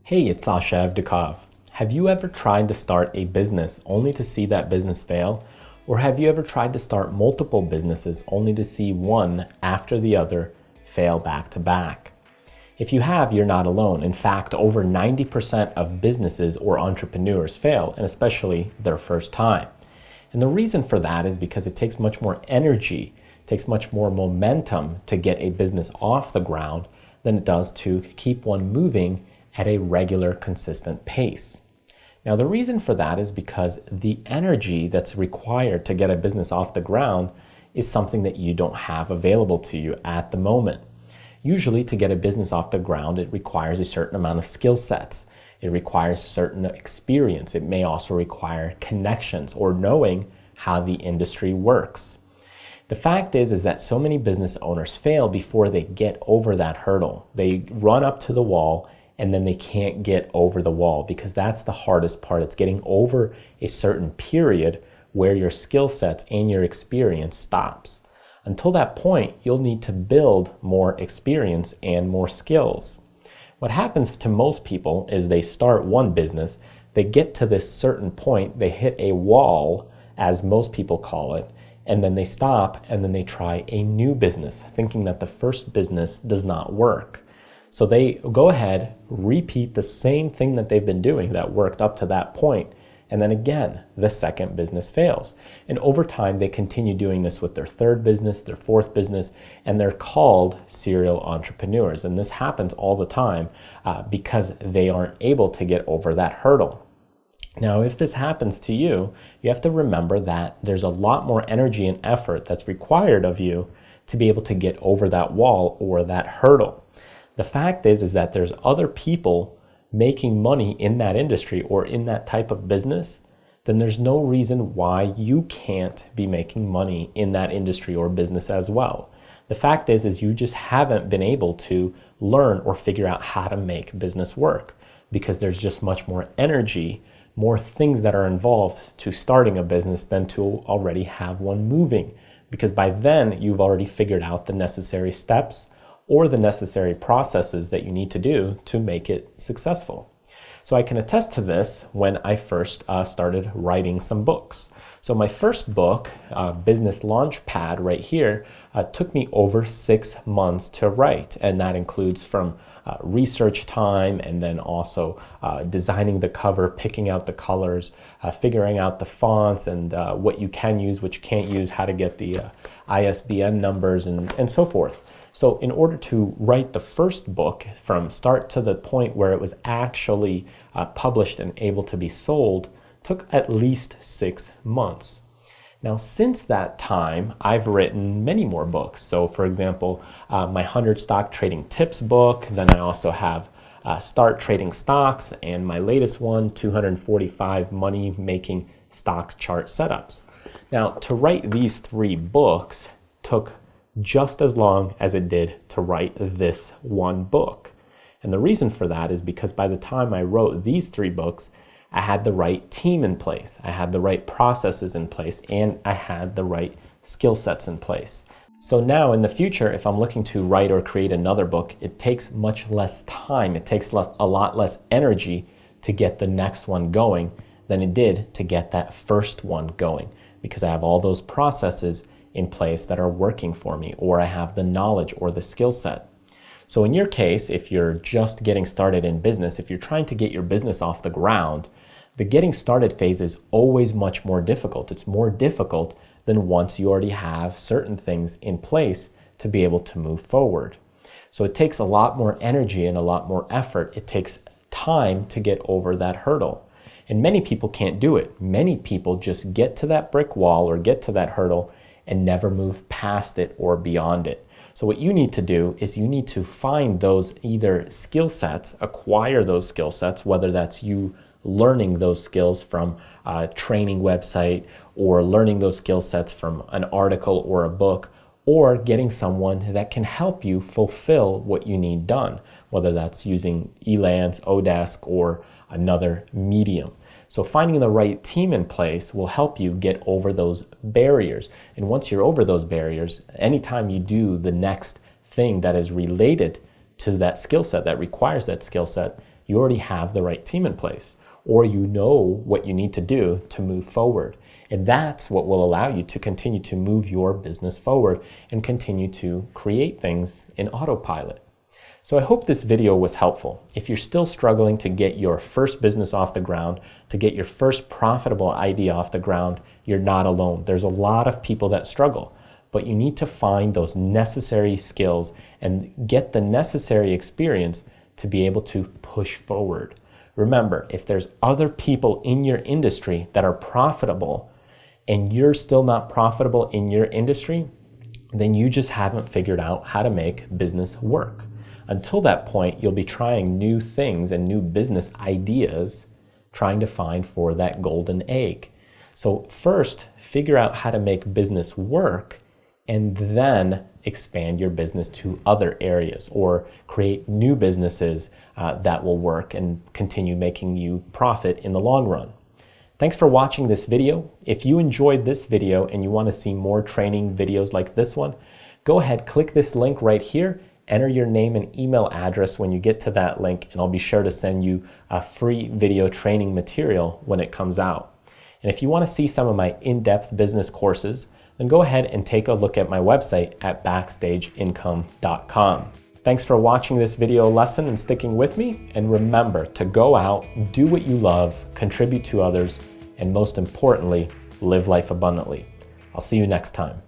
Hey, it's Sasha Evdokov. Have you ever tried to start a business only to see that business fail? Or have you ever tried to start multiple businesses only to see one after the other fail back to back? If you have, you're not alone. In fact, over 90% of businesses or entrepreneurs fail, and especially their first time. And the reason for that is because it takes much more energy, takes much more momentum to get a business off the ground than it does to keep one moving at a regular, consistent pace. Now, the reason for that is because the energy that's required to get a business off the ground is something that you don't have available to you at the moment. Usually, to get a business off the ground, it requires a certain amount of skill sets. It requires certain experience. It may also require connections or knowing how the industry works. The fact is that so many business owners fail before they get over that hurdle. They run up to the wall and then they can't get over the wall, because that's the hardest part. It's getting over a certain period where your skill sets and your experience stops. Until that point, you'll need to build more experience and more skills. What happens to most people is they start one business, they get to this certain point, they hit a wall, as most people call it, and then they stop and then they try a new business, thinking that the first business does not work. So they go ahead, repeat the same thing that they've been doing that worked up to that point, and then again, the second business fails. And over time, they continue doing this with their third business, their fourth business, and they're called serial entrepreneurs. And this happens all the time because they aren't able to get over that hurdle. Now, if this happens to you, you have to remember that there's a lot more energy and effort that's required of you to be able to get over that wall or that hurdle. The fact is that there's other people making money in that industry or in that type of business, then there's no reason why you can't be making money in that industry or business as well. The fact is you just haven't been able to learn or figure out how to make business work, because there's just much more energy, more things that are involved to starting a business than to already have one moving, because by then you've already figured out the necessary steps or the necessary processes that you need to do to make it successful. So I can attest to this when I first started writing some books. So my first book, Business Launchpad right here, took me over 6 months to write. And that includes from research time and then also designing the cover, picking out the colors, figuring out the fonts and what you can use, what you can't use, how to get the ISBN numbers and so forth. So in order to write the first book from start to the point where it was actually published and able to be sold, took at least 6 months. Now, since that time, I've written many more books. So for example, my 100 Stock Trading Tips book, then I also have Start Trading Stocks, and my latest one, 245 Money Making Stocks Chart Setups. Now, to write these 3 books took just as long as it did to write this one book. And the reason for that is because by the time I wrote these 3 books, I had the right team in place, I had the right processes in place, and I had the right skill sets in place. So now in the future, if I'm looking to write or create another book, it takes much less time, it takes a lot less energy to get the next one going than it did to get that first one going, because I have all those processes in place that are working for me, or I have the knowledge or the skill set. So in your case, if you're just getting started in business, if you're trying to get your business off the ground, the getting started phase is always much more difficult. It's more difficult than once you already have certain things in place to be able to move forward. So it takes a lot more energy and a lot more effort. It takes time to get over that hurdle. And many people can't do it. Many people just get to that brick wall or get to that hurdle and never move past it or beyond it. So what you need to do is you need to find those either skill sets, acquire those skill sets, whether that's you learning those skills from a training website or learning those skill sets from an article or a book, or getting someone that can help you fulfill what you need done, whether that's using Elance, Odesk, or another medium. So finding the right team in place will help you get over those barriers. And once you're over those barriers, anytime you do the next thing that is related to that skill set, that requires that skill set, you already have the right team in place, or you know what you need to do to move forward. And that's what will allow you to continue to move your business forward and continue to create things in autopilot. So I hope this video was helpful. If you're still struggling to get your first business off the ground, to get your first profitable idea off the ground, you're not alone. There's a lot of people that struggle, but you need to find those necessary skills and get the necessary experience to be able to push forward. Remember, if there's other people in your industry that are profitable and you're still not profitable in your industry, then you just haven't figured out how to make business work. Until that point, you'll be trying new things and new business ideas, trying to find for that golden egg. So first, figure out how to make business work, and then expand your business to other areas or create new businesses that will work and continue making you profit in the long run. Thanks for watching this video. If you enjoyed this video and you want to see more training videos like this one, go ahead, click this link right here. Enter your name and email address when you get to that link, and I'll be sure to send you a free video training material when it comes out. And if you want to see some of my in-depth business courses, then go ahead and take a look at my website at backstageincome.com. Thanks for watching this video lesson and sticking with me. And remember to go out, do what you love, contribute to others, and most importantly, live life abundantly. I'll see you next time.